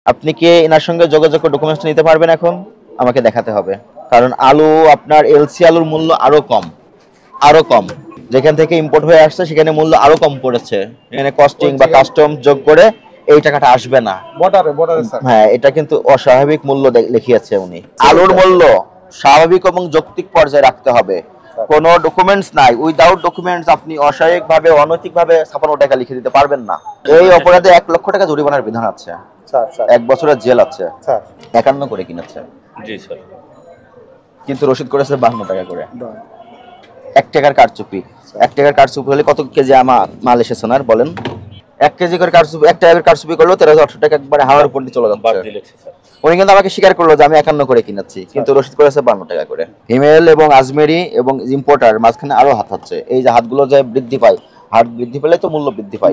আপনি কি এনার সঙ্গে যোগাযোগ করে ডকুমেন্টস নিতে পারবেন এখন? আমাকে দেখাতে হবে, কারণ আলু আপনার এলসি আলুর মূল্য আরো কম। যেখান থেকে ইম্পোর্ট হয়ে আসছে সেখানে মূল্য আরো কম পড়েছে। এখানে কস্টিং বা কাস্টম যোগ করে এই টাকাটা আসবে না। বর্ডারে স্যার, হ্যাঁ, এটা কিন্তু অস্বাভাবিক মূল্য লিখিয়েছে উনি। আলুর মূল্য স্বাভাবিক এবং যৌক্তিক পর্যায়ে রাখতে হবে। কোনো ডকুমেন্টস নাই, উইদাউট ডকুমেন্টস আপনি অস্বাভাবিকভাবে অনৈতিকভাবে 56 টাকা লিখে দিতে পারবেন না। এই অপরাধে 1 লক্ষ টাকা জরিমানার বিধান আছে, 1 বছরের জেল আছে। 51 করে কিনেছে। জি স্যার। কিন্তু রসিদ করেছে 52 টাকা করে। 1 টাকার কারচুপি। 1 টাকার কারচুপি হলে কত কেজি মাল এসেছে না বলেন? 1 কেজি করে কারচুপি, 1 টাকার কারচুপি করলেও 1318 টাকা একবারে হাওয়ার উপর দিয়ে চলে যাচ্ছে। উনি কিন্তু আমাকে স্বীকার করলো যে আমি 51 করে কিনেছি, কিন্তু রসিদ করেছে 52 টাকা করে। হিমেল এবং আজমেরি এবং ইম্পোর্টার মাঝখানে আরো হাত হচ্ছে। এই যে হাতগুলো যে বৃদ্ধি পায়, হাত বৃদ্ধি পেলে তো মূল্য বৃদ্ধি পায়।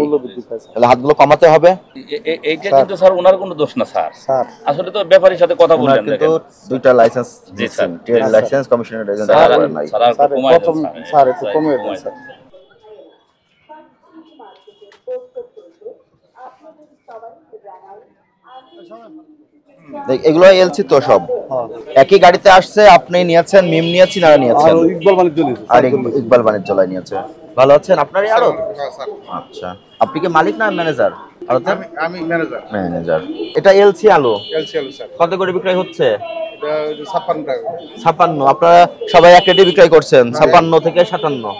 তাহলে হাতগুলো কমাতে হবে। এইটা কিন্তু স্যার ওনার কোনো দোষ না স্যার। আসলে তো ব্যাপারীর সাথে কথা বললেন, কিন্তু দুইটা লাইসেন্স, জি স্যার, ট্রেড লাইসেন্স, কমিশনের লাইসেন্স নাই। স্যার একটু কমিয়ে দেন স্যার। এগুলো এলসি তো সব একই গাড়িতে আসছে। আপনি নিয়েছেন, মিম নিয়েছেন, আর নিয়েছেন ইকবাল বাণিজ্যালয় নিয়েছে। ভালো আছেন? আপনারই আরো? আচ্ছা, আপনি কি মালিক না ম্যানেজার? আমি ম্যানেজার। এটা এলসি আলু স্যার। কত করে বিক্রয় হচ্ছে? এটা 56 টাকা। 56। আপনারা সবাই এক রেটে বিক্রয় করছেন 56 থেকে 57?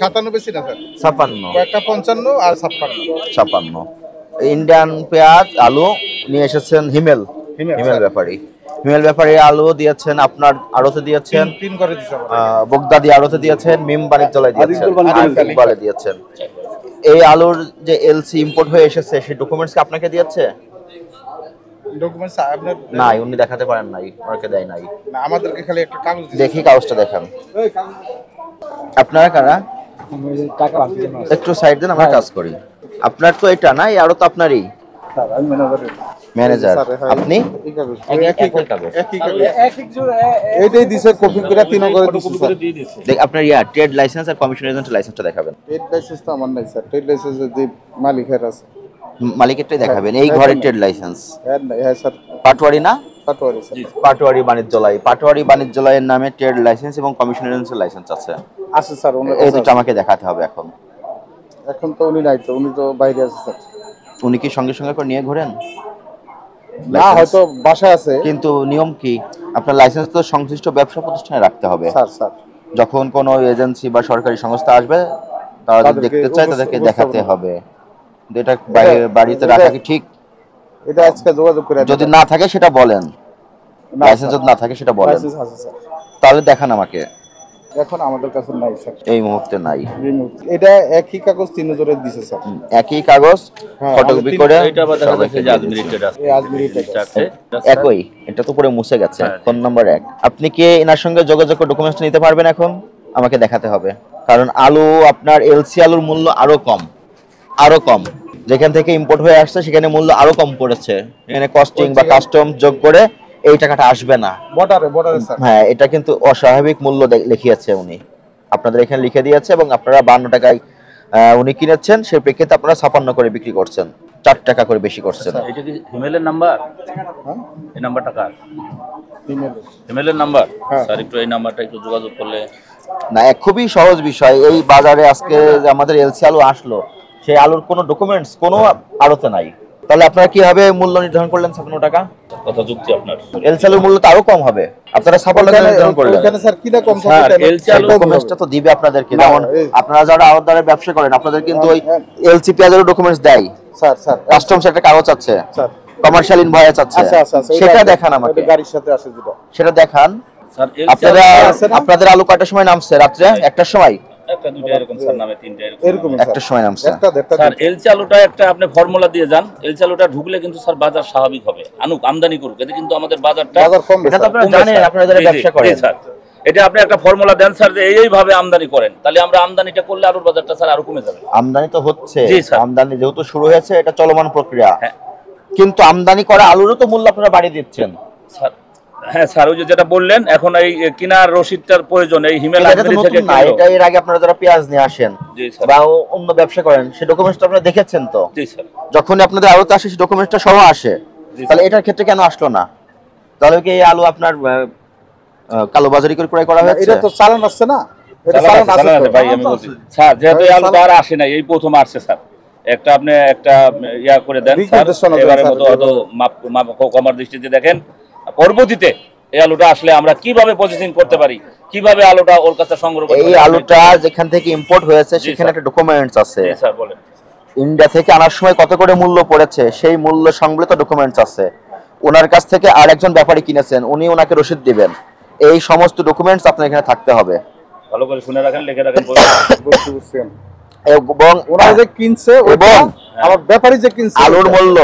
57 বেশি না স্যার, 56। একটা 55 আর 56। ইন্ডিয়ান পেঁয়াজ আলু নিয়ে এসেছেন হিমেল ব্যাপারী। হিমেল ব্যাপারী আলু দিয়েছেন, আপনার আড়তে দিয়েছেন, বগদাদি আড়তে দিয়েছেন, মিম বাণিজ্যালয় দিয়েছেন, ইকবালে দিয়েছেন। এই আলুর যে এলসি ইম্পোর্ট হয়ে এসেছে সেই ডকুমেন্টস কি আপনাকে দিয়েছে? ডকুমেন্টস আপনার নাই, উনি দেখাতে পারেন নাই, ওনাকে দেয় নাই। না, আমাদেরকে খালি একটা কাগজ দিয়েছে। দেখি কাগজটা দেখান। আপনারা কারা? একটু সাইড দেন, আমরা কাজ করি। আপনার তো এটা না, আরো তো আপনারই। স্যার আমি ম্যানেজার। আপনি একই কাগজ এইটাই দিছে, কপি করে তিন করে দিছে। দেখ আপনার ট্রেড লাইসেন্স আর কমিশন এজেন্ট লাইসেন্সটা দেখাবেন। ট্রেড লাইসেন্স তো আমার নাই স্যার, ট্রেড লাইসেন্স যে মালিকের আছে, মালিকেরটাই দেখাবেন। এই ঘরের ট্রেড লাইসেন্স হ্যাঁ স্যার। পাটোয়ারি না? পাটোয়ারি স্যার। পাটোয়ারি বাণিজ্যালয়, পাটোয়ারি বাণিজ্যালয়ের নামে ট্রেড লাইসেন্স এবং কমিশন এজেন্সির লাইসেন্স আছে স্যার। এই দুটো আমাকে দেখাতে হবে এখন। এখন তো উনি নাই, তো উনি তো বাইরে আছে স্যার। উনি কি সঙ্গে সঙ্গে করে নিয়ে ঘোরেন? না, হয়তো বাসায় আছে। কিন্তু নিয়ম কি, আপনার লাইসেন্স তো সংশ্লিষ্ট ব্যবসা প্রতিষ্ঠানে রাখতে হবে স্যার। যখন কোনো এজেন্সি বা সরকারি সংস্থা আসবে তারা যদি দেখতে চায় তাদেরকে দেখাতে হবে। এটা বাড়িতে রাখা কি ঠিক? এটা আজকে যোগাযোগ করে, যদি না থাকে সেটা বলেন, লাইসেন্স যদি না থাকে সেটা বলেন, তাহলে দেখান আমাকে। এখন আমাদের কাছে নাই স্যার, এই মুহূর্তে নাই। এটা একই কাগজ 3 জনের দিছে স্যার, একই কাগজ ফটোকপি করে। এটা আবার দেখা যাচ্ছে যে আজমিরিটেড আছে, এই আজমিরিটেড আছে একই। এটা তো পুরো মুছে গেছে। Phone number 1। আপনি কি এনার সঙ্গে যোগাযোগ করে ডকুমেন্টস নিতে পারবেন এখন? আমাকে দেখাতে হবে, কারণ আলু আপনার এলসি আলুর মূল্য আরো কম। যেখান থেকে ইম্পোর্ট হয়ে আসছে সেখানে মূল্য আরো কম পড়েছে। এখানে কস্টিং বা কাস্টম যোগ করে এই টাকাটা আসবে না। বর্ডারে স্যার, হ্যাঁ, এটা কিন্তু অস্বাভাবিক মূল্য লিখিয়েছে উনি। আপনাদের এখানে লিখে দিয়েছে এবং আপনারা 52 টাকায় উনি কিনেছেন, সেই প্রেক্ষিতে আপনারা 56 করে বিক্রি করছেন, 4 টাকা করে বেশি করছেন। এটা কি হিমেলের নাম্বার? এই নাম্বারটা কার? হিমেলের নাম্বার স্যার। একটু এই নাম্বারটা একটু যোগাযোগ করলে না, খুবই সহজ বিষয়। এই বাজারে আজকে আমাদের এলসি আলু আসলো, সেই আলুর কোনো ডকুমেন্টস কোনো আড়তে নাই। তাহলে আপনারা কিভাবে মূল্য নির্ধারণ করলেন 56 টাকা? কথা যুক্তি আপনার। এলসি আলুর মূল্য তো আরো কম হবে, আপনারা 56 টাকা নির্ধারণ করলেন। এখানে স্যার কি না কম থাকে? এলসি আলু ডকুমেন্টসটা তো দিবে আপনাদেরকে। যেমন আপনারা যারা আড়তদারের ব্যবসা করেন আপনাদের কিন্তু ওই এলসি পেঁয়াজের ডকুমেন্টস দেয় স্যার। কাস্টমস একটা কাগজ আছে স্যার, কমার্শিয়াল ইনভয়েস আছে। সেটা দেখান আমাকে, গাড়ির সাথে আসে যেটা, সেটা দেখান। আপনাদের আলু কয়টার সময় নামছে? রাত্রে 1টার সময়? একটা দুইটা এরকম স্যার, নামে 3টা এরকম 1টার সময় নামছে স্যার। এলসি আলুটা একটা আপনি ফর্মুলা দিয়ে যান, এলসি আলুটা ঢুকলে কিন্তু স্যার বাজার স্বাভাবিক হবে, আমদানি করুক, এতে কিন্তু আমাদের বাজারটা কম। এটা তো আপনারা জানেন, আপনারা যারা ব্যবসা করেন স্যার। এটা আপনি একটা ফর্মুলা দেন স্যার যে এইভাবে আমদানি করেন, তাহলে আমরা আমদানিটা করলে আলুর বাজারটা স্যার আরো কমে যাবে। আমদানি তো হচ্ছে, আমদানি যেহেতু শুরু হয়েছে, এটা চলমান প্রক্রিয়া। কিন্তু আমদানি করা আলুরও তো মূল্য আপনারা বাড়িয়ে দিচ্ছেন স্যার। হ্যাঁ স্যার, ওই যে যেটা বললেন, এখন এই কিনার রসিদটার প্রয়োজন এই হিমেল এটা তো আজমেরি নতুন থেকে না, কিনলো। এটা এর আগে আপনারা যারা পেঁয়াজ নিয়ে আসেন জি স্যার। বা অন্য ব্যবসা করেন সেই ডকুমেন্টসটা আপনারা দেখেছেন তো? জি স্যার। যখন আপনাদের আলুতে আসে সেই ডকুমেন্টসটা সহ আসে, জি তাহলে এটার ক্ষেত্রে কেন আসলো না? তাহলে কি এই আলু আপনার কালোবাজারি করে ক্রয় করা হয়েছে? এটা তো চালান আসছে না, এটা চালান চালান আছে, আছে চালান তো। আছে ভাই, আমি বলছি স্যার, যেহেতু এই আলুটা আর আসে না, এই প্রথম আসছে স্যার, একটা আপনি একটা ইয়া করে দেন দিক স্যার, নির্দেশনা দেন এবারের স্যার, মতো হয়তো মাপ কমার দৃষ্টিতে দেখেন, পরবর্তীতে এই আলুটা আসলে আমরা কিভাবে প্রসেসিং করতে পারি, কিভাবে আলুটা ওর কাছে সংগ্রহ করতে এই পারি। আলুটা যেখান থেকে ইম্পোর্ট হয়েছে জি, সেখানে স্যার। একটা ডকুমেন্টস আছে। জি স্যার, বলেন। ইন্ডিয়া থেকে আনার সময় কত করে মূল্য পড়েছে সেই মূল্য সংবলিত ডকুমেন্টস আছে। ওনার কাছ থেকে আর একজন ব্যাপারী কিনেছেন, উনি ওনাকে রসিদ দিবেন। এই সমস্ত ডকুমেন্টস আপনার এখানে থাকতে হবে। ভালো করে শুনে রাখেন, লিখে রাখেন। বুঝছেন? এবং ওনারা যে কিনছে ওটা, এবং আবার ব্যাপারী যে কিনছে আলুর ওটা। মূল্য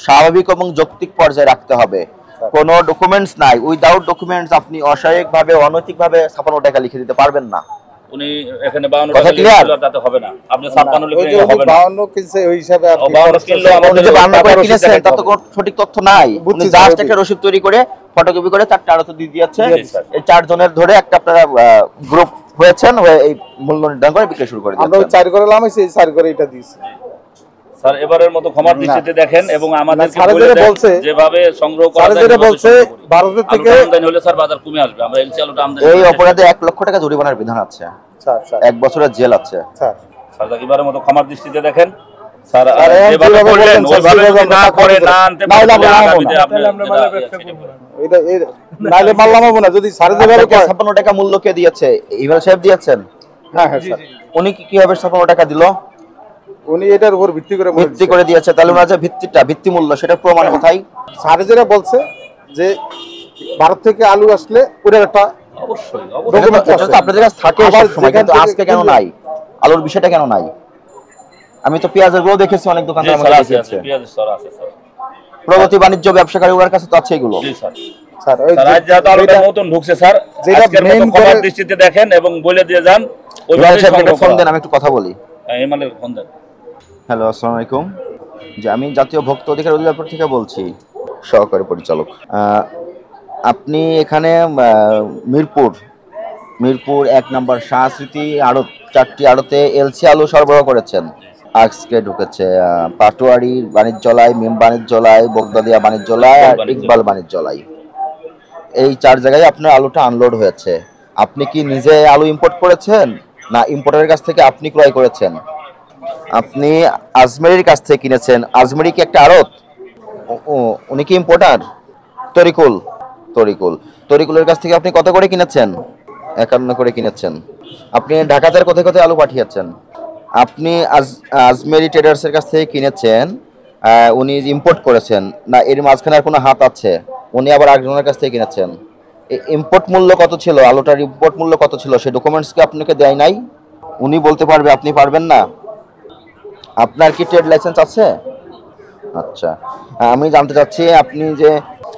স্বাভাবিক এবং যৌক্তিক পর্যায়ে রাখতে হবে। কোনো ডকুমেন্টস নাই, উইদাউট ডকুমেন্টস আপনি অস্বাভাবিকভাবে অনৈতিকভাবে 56 টাকা লিখে দিতে পারবেন না। উনি এখানে 52 কথা টাকা clear? লিখেছিল, তাতে হবে না। আপনি 56 ওই লিখে যে হবে না। 52 কিনছে ওই হিসাবে ও, আপনি 52 কিনলেও উনি আমাদের যে বান্না করে টাকা কিনেছেন রসিদ তার তো দেখাতে কোনো সঠিক তথ্য নাই। বুঝছি উনি স্যার, জাস্ট ওই একটা রসিদ তৈরি করে ফটোকপি করে 4টা আড়তে দিয়ে দিয়েছে। জি, স্যার। এই 4 জনের ধরে একটা আপনারা গ্রুপ হয়েছেন, হয়ে এই মূল্য নির্ধারণ করে বিক্রি শুরু করে আমরা ওই দিয়েছেন। 4 করে লামাইছি, এই 4 করে এটা দিয়েছি। স্যার, এবারের মতো ক্ষমার দৃষ্টিতে দেখেন এবং আমাদেরকে স্যার বলে যেটা দেন বলছে, যেভাবে সংগ্রহ করা স্যার যায় যেটা সেভাবে বলছে, সংগ্রহ করি। ভারতের থেকে আলুটা আমদানি হলে স্যার বাজার কমে আসবে, আমরা এলসি আলুটা আমদানি এই করতে অপরাধে 1 লক্ষ টাকা জরিমানার বিধান আছে, স্যার স্যার 1 বছরের জেল আছে। স্যার স্যার, এবারের মতো ক্ষমার দৃষ্টিতে দেখেন স্যার, স্যার, এখন যেভাবে যেভাবে বললেন বললেন, স্যার, ওইভাবে সেভাবে যদি না আমরা করে করবো। না আনতে নাহলে পারেন, আমরা নামাবো আগামীতে না। আপনি যেটা সেটা বলেন। এটা নাইলে মাল নামাবো না যদি স্যার যেভাবে আপনাকে 56 টাকা মূল্য কে দিয়েছে? ইমাল সাহেব দিয়েছেন। হ্যাঁ হ্যাঁ স্যার, উনি কিভাবে 56 টাকা দিল? উনি এটার উপর ভিত্তি করে বলে ভিত্তি করে দিয়েছে। তাহলে ওনার যে ভিত্তি মূল্য সেটা প্রমাণ কোথায়? স্যার যেটা বলছে যে ভারত থেকে আলু আসলে ওটার একটা অবশ্যই document এটা তো আছে। আপনাদের কাছে থাকে আবার সবসময়, যেখান কিন্তু থেকে আজকে কেন কিনলে- নাই? আলুর বিষয়টা কেন নাই? আমি তো পেঁয়াজের গুলো দেখেছি, অনেক জি দোকানদার স্যার, আমাকে আছে আছে, দেখিয়েছে। পেঁয়াজের স্যার আছে স্যার। প্রগতি বাণিজ্য ব্যবসাকারী ওনার কাছে তো আছে এগুলো। জি স্যার। স্যার ওই স্যার, আজ যেহেতু আলুটা যেটা- নতুন ঢুকছে স্যার, যেটা আজকের মতো main ক্ষমার করে- দৃষ্টিতে দেখেন এবং বলে দিয়ে যান ইমাল ওইভাবে সাহেব একটা সংগ্রহ ফোন করা। দেন, আমি একটু কথা বলি। হ্যাঁ, ইমানের ফোন দেন। হ্যালো, আসসালামু আলাইকুম। যে আমি জাতীয় ভোক্তা অধিকার অধিদপ্তর থেকে বলছি, সহকারী পরিচালক। আপনি এখানে মিরপুর 1 নম্বর শাহস্মৃতি আড়ত 4টি আড়তে এলসি আলু সরবরাহ করেছেন। আজকে ঢুকেছে পাটোয়ারি বাণিজ্যালয়, মিম বাণিজ্যালয়, বগদাদিয়া বাণিজ্যালয় আর ইকবাল বাণিজ্যালয়। এই 4 জায়গায় আপনার আলুটা আনলোড হয়েছে। আপনি কি নিজে আলু ইম্পোর্ট করেছেন না ইম্পোর্টারের কাছ থেকে আপনি ক্রয় করেছেন? আপনি আজমেরির কাছ থেকে কিনেছেন। আজমেরি কি একটা আড়ত? উনি কি ইম্পোর্টার? তরিকুলের কাছ থেকে আপনি কত করে কিনেছেন? 51 করে কিনেছেন। আপনি ঢাকাতে কোথায় কোথায় আলু পাঠিয়েছেন? আপনি আজমেরি ট্রেডার্সের কাছ থেকে কিনেছেন, উনি ইম্পোর্ট করেছেন না এর মাঝখানে আর কোনো হাত আছে? উনি আবার আরেকজনের কাছ থেকে কিনেছেন। ইম্পোর্ট মূল্য কত ছিল, আলুটার ইম্পোর্ট মূল্য কত ছিল সেই ডকুমেন্টস কি আপনাকে দেয় নাই? উনি বলতে পারবে, আপনি পারবেন না? আপনার কি ট্রেড লাইসেন্স আছে? আচ্ছা, আমি জানতে চাচ্ছি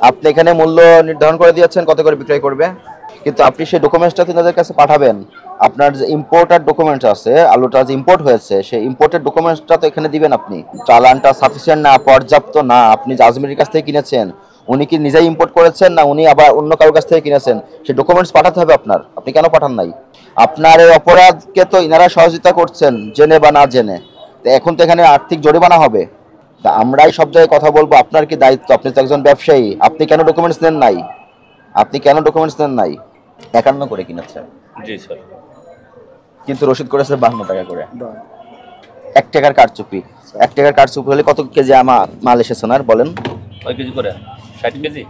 আপনি এখানে মূল্য নির্ধারণ করে দিয়েছেন কত করে বিক্রয় করবে, কিন্তু আপনি সেই ডকুমেন্টসটা তাদের কাছে পাঠাবেন। আপনার যে ইম্পোর্টার ডকুমেন্টস আছে, আলুটা যে ইম্পোর্ট হয়েছে সেই ইম্পোর্টেড ডকুমেন্টসটা তো এখানে দিবেন আপনি। চালানটা সাফিসিয়েন্ট না, পর্যাপ্ত না। আপনি যে আজমেরির কাছ থেকে কিনেছেন, উনি কি নিজেই ইম্পোর্ট করেছেন না উনি আবার অন্য কারোর কাছ থেকে কিনেছেন? সেই ডকুমেন্টস পাঠাতে হবে আপনার। আপনি কেন পাঠান নাই? আপনার এই অপরাধকে তো ইনারা সহযোগিতা করছেন, জেনে বা না জেনে। তো এখন তো এখানে আর্থিক জরিমানা হবে। তা আমরাই সব জায়গায় কথা বলবো, আপনার কি দায়িত্ব? আপনি তো একজন ব্যবসায়ী, আপনি কেন ডকুমেন্টস নেন নাই? 51 করে কিনেছেন, জি স্যার। কিন্তু রসিদ করেছে 52 টাকা করে। 1 টাকার কারচুপি। 1 টাকার কারচুপি হলে কত কেজি মাল এসেছে না বলেন? কয় কেজি করে? 60 কেজি।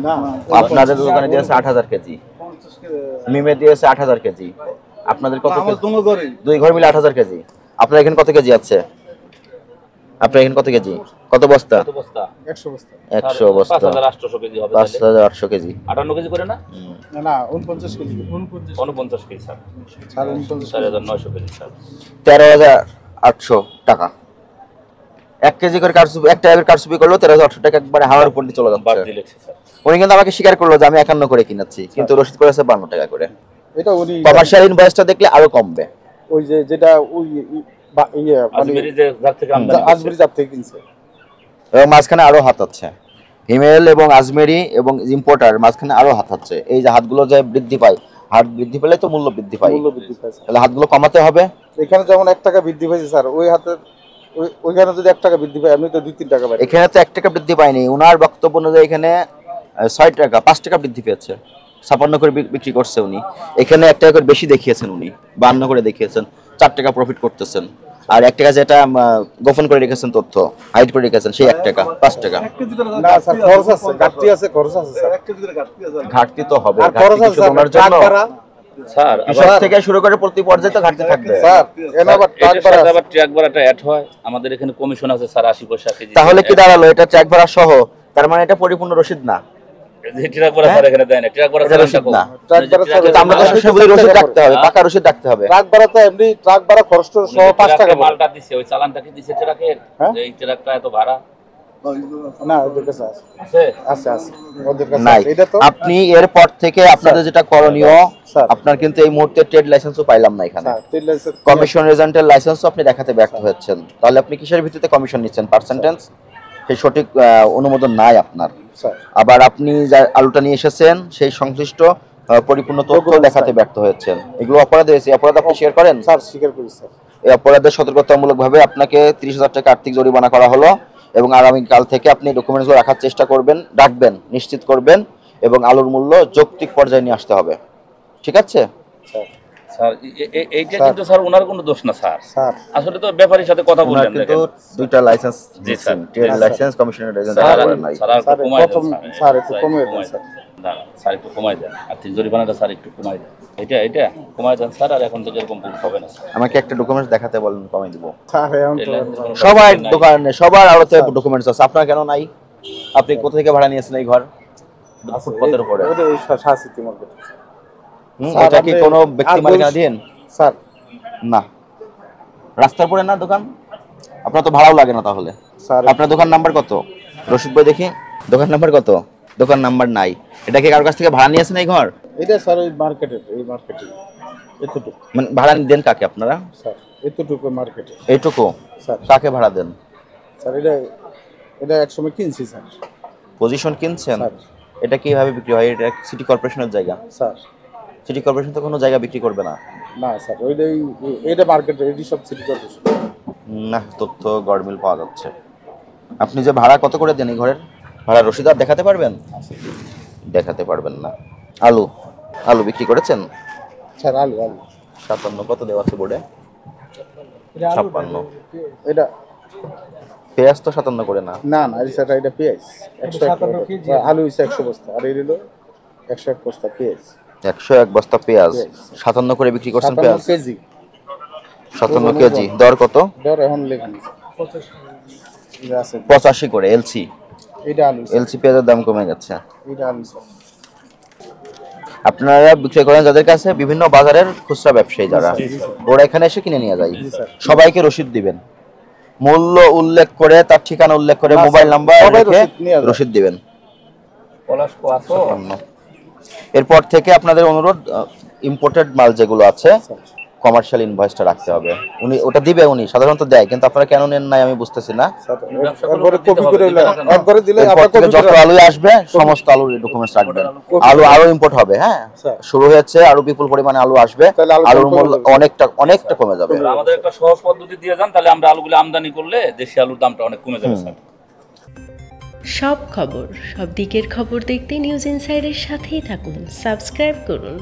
না আপনাদের দোকানে দিয়েছে 8000 কেজি, মিমে দিয়েছে 8000 কেজি। আপনাদের কত আমার কেজি? দুনো করে 2 ঘর মিলে 8000 কেজি। আপনার এখানে কত কেজি আছে? আপনার এখানে কত কেজি, কত বস্তা? কত বস্তা? 100 বস্তা 100 বস্তা, 5800 কেজি হবে তাহলে। 5800 কেজি। 58 কেজি করে না? না না 49 KG 49 KG sir. Sir 49 4900 KG sir. 13800 টাকা। 1 কেজি করে কারচুপি, 1 টাকা কারচুপি করলো 13800 টাকা একবারে হাওয়ার উপর দিয়ে চলে বাদ যাচ্ছে। দিলে স্যার। উনি কিন্তু আমাকে স্বীকার করলো যে আমি 51 করে কিনেছি, কিন্তু রসিদ করেছে 52 টাকা করে। এটা উনি কমার্শিয়াল ইনভয়েসটা দেখলে আরো কমবে। ওই যে যেটা ওই ইয়ে মানে আজমেরি যে যার থেকে আমদানি আজমেরি জাত থেকে কিনছে। এবং মাঝখানে আরো হাত আছে। হিমেল এবং আজমেরি এবং ইম্পোর্টার মাঝখানে আরো হাত আছে, এই যে হাতগুলো যে বৃদ্ধি পায়, হাত বৃদ্ধি পেলে তো মূল্য বৃদ্ধি পায়, মূল্য বৃদ্ধি পায়। তাহলে হাতগুলো কমাতে হবে। এখানে যেমন 1 টাকা বৃদ্ধি পাইছে স্যার, ওই হাতের ওইখানে যদি 1 টাকা বৃদ্ধি পায় এমনি তো 2-3 টাকা বাড়ে। এখানে তো 1 টাকা বৃদ্ধি পায়নি, ওনার বক্তব্য অনুযায়ী এখানে 6 টাকা 5 টাকা বৃদ্ধি পেয়েছে, 56 করে বিক্রি করছে উনি। এখানে 1 টাকা করে বেশি দেখিয়েছেন উনি, 52 করে দেখিয়েছেন, 4 টাকা প্রফিট করতেছেন। আর 1 টাকা যেটা গোপন করে রেখেছেন, তথ্য হাইড করে রেখেছেন, সেই 1 টাকা 5 টাকা। না স্যার, খরচ আছে, ঘাটতি আছে, খরচ আছে স্যার। ঘাটতি তো হবে, আর খরচ আছে স্যার, ওনার জন্য স্যার কৃষক থেকে শুরু করে প্রতি পর্যায়ে তো ঘাটতি থাকবে স্যার। এর আবার ট্রাক ভাড়া আছে। আবার ট্রাক ভাড়াটা অ্যাড হয়, আমাদের এখানে কমিশন আছে স্যার 80 পয়সা কেজি। তাহলে কি দাঁড়ালো, এটা ট্র্যাক ভাড়া সহ, তার মানে এটা পরিপূর্ণ রসিদ না, যে ট্রাক ভাড়া স্যার এখানে দেয় না, ট্রাক ভাড়া এটা রসিদ না। ট্রাক ভাড়া স্যার, কিন্তু আমরা তো সেগুলি রসিদ রাখতে হবে, পাকা রসিদ রাখতে হবে। ট্রাক ভাড়া তো এমনি ট্রাক ভাড়া খরচ সহ 5 টাকা পড়ে। মালটা দিছে, ওই চালানটা কি দিছে ট্রাকের, হ্যাঁ? এই ট্রাকটা এত ভাড়া না, ওদের কাছে আছে, আছে। আছে আছে, ওদের কাছে নাই। আছে। এটা তো আপনি এরপর থেকে আপনাদের যেটা করণীয়, স্যার। আপনার কিন্তু এই মুহূর্তে ট্রেড লাইসেন্সও পাইলাম না এখানে, স্যার, তেল লাইসেন্স কমিশন এজেন্টের লাইসেন্সও আপনি দেখাতে ব্যর্থ হচ্ছেন, তাহলে আপনি কিসের ভিত্তিতে কমিশন নিচ্ছেন, পার্সেন্টেজ, সেই সঠিক অনুমোদন নাই আপনার। স্যার, আবার আপনি যা আলুটা নিয়ে এসেছেন সেই সংশ্লিষ্ট পরিপূর্ণ তথ্য Documents, দেখাতে ব্যর্থ হয়েছেন, এগুলো অপরাধ হয়েছে, অপরাধ আপনি স্বীকার করেন? স্যার স্বীকার করি স্যার। এই অপরাধের সতর্কতামূলকভাবে আপনাকে 30,000 টাকা আর্থিক জরিমানা করা হলো, এবং আগামীকাল থেকে আপনি ডকুমেন্টসগুলো রাখার চেষ্টা করবেন, রাখবেন, নিশ্চিত করবেন, এবং আলুর মূল্য যৌক্তিক পর্যায়ে নিয়ে আসতে হবে, ঠিক আছে? স্যার, স্যার এইটা কিন্তু স্যার ওনার কোনো দোষ না স্যার, স্যার আসলে তো ব্যাপারীর সাথে কথা ওনার বললেন কিন্তু দেখেন। 2টা লাইসেন্স জি দিচ্ছেন, স্যার, ট্রেড স্যার। লাইসেন্স, কমিশনের এজেন্ট স্যার নাই। স্যার আর একটু স্যার, কমায় দেন প্রথম স্যার একটু কমিয়ে দেন স্যার। দাঁড়ান, স্যার একটু কমায় দেন, আর্থিক জরিমানাটা স্যার একটু কমায় দেন, এটা কমায় দেন স্যার, আর এখন থেকে এরকম ভুল হবে না স্যার। আমাকে একটা ডকুমেন্টস দেখাতে বলেন, কমাই দিব। স্যার এখন তো সবার নাই। দোকানে, সবার আড়তে স্যার। ডকুমেন্টস আছে, আপনার কেন নাই? আপনি কোথা থেকে ভাড়া নিয়েছেন এই ঘর? ফুটপাতের উপরে। ওটা এই শাসিতি মার্কেট। স্যার, এটা কি আপনি কোনো ব্যক্তি আর মালিকানা বলছি- দিন? স্যার, না, রাস্তার পরে না দোকান, আপনার তো ভাড়াও লাগে না তাহলে। স্যার আপনার দোকান নাম্বার কত? রশিদ বই দেখি, দোকান নাম্বার কত? দোকান নাম্বার নাই। এটা কি কারোর কাছ থেকে ভাড়া নিয়েছেন এই ঘর? এটা স্যার ওই মার্কেটে, এই মার্কেটে এতটুকু মানে ভাড়া দেন কাকে আপনারা? স্যার, এতটুকু মার্কেটে এইটুকু স্যার। কাকে ভাড়া দেন? স্যার এটা এটা একসময় কিনছি স্যার। পজিশন কিনছেন? স্যার, এটা কিভাবে বিক্রি হয়? এটা সিটি কর্পোরেশনের জায়গা, স্যার সিটি কর্পোরেশন তো কোনো জায়গা বিক্রি করবে না। না স্যার, ওইটাই এটা মার্কেটে, এটি সব সিটি কর্পোরেশন। না, তথ্য গড়মিল পাওয়া যাচ্ছে। আপনি যে ভাড়া কত করে দেন এই ঘরের ভাড়া, রসিদ আর দেখাতে পারবেন? দেখাতে পারবেন না। আলু, আলু বিক্রি করেছেন? স্যার আলু আলু 57 কত দেওয়া আছে বোর্ডে? 56। এটা পেঁয়াজ তো 57 করে না। না না, এই স্যার এটা পেঁয়াজ 101 আলু হইছে 100 বস্তা, আর এই হলো 101 বস্তা পেঁয়াজ। 101 বস্তা পেঁয়াজ 57 করে বিক্রি করছেন 57 পেঁয়াজ? KG 57 KG. দর কত? দর এখন লেখেন 85 আছে। 85 করে এলসি। এটা আলু স্যার, এলসি পেঁয়াজের দাম কমে গেছে। এটা আলু স্যার। আপনারা বিক্রি করেন যাদের কাছে, বিভিন্ন বাজারের খুচরা ব্যবসায়ী যারা, ওরা এখানে এসে কিনে নিয়ে যায়। স্যার। সবাইকে রসিদ দিবেন, মূল্য উল্লেখ করে, তার ঠিকানা উল্লেখ করে, না, মোবাইল স্যার, নাম্বার সবাই রেখে রসিদ নিয়ে যায়। রসিদ দিবেন। পলাশ কো আসো। এরপর থেকে আপনাদের অনুরোধ, ইম্পোর্টেড মাল যেগুলো আছে স্যার। কমার্শিয়াল ইনভয়েসটা রাখতে হবে। উনি ওটা দিবে, উনি সাধারণত দেয়, কিন্তু আপনারা কেন নেন নাই আমি বুঝতেছি না। স্যার, ব্যবসা একবারে করলে কপি দিতে করে হবে, দিতে হবে না। একবারে দিলে এরপর আবার থেকে কপি যত করে আলু আসবে সমস্ত আলুর ডকুমেন্টস রাখবেন। কপি আলু করে। আরো ইম্পোর্ট হবে, হ্যাঁ, স্যার। শুরু হয়েছে, আরো বিপুল পরিমাণে আলু আসবে, তাহলে আলুর আলুর দাম মূল্য কমে যাবে। অনেকটা কমে যাবে। আমাদের একটা সহজ পদ্ধতি দিয়ে যান, তাহলে আমরা আলুগুলো আমদানি করলে দেশি আলুর দামটা অনেক কমে যাবে স্যার। সব খবর, সব দিকের খবর দেখতে নিউজ ইনসাইডের সাথেই থাকুন, সাবস্ক্রাইব করুন।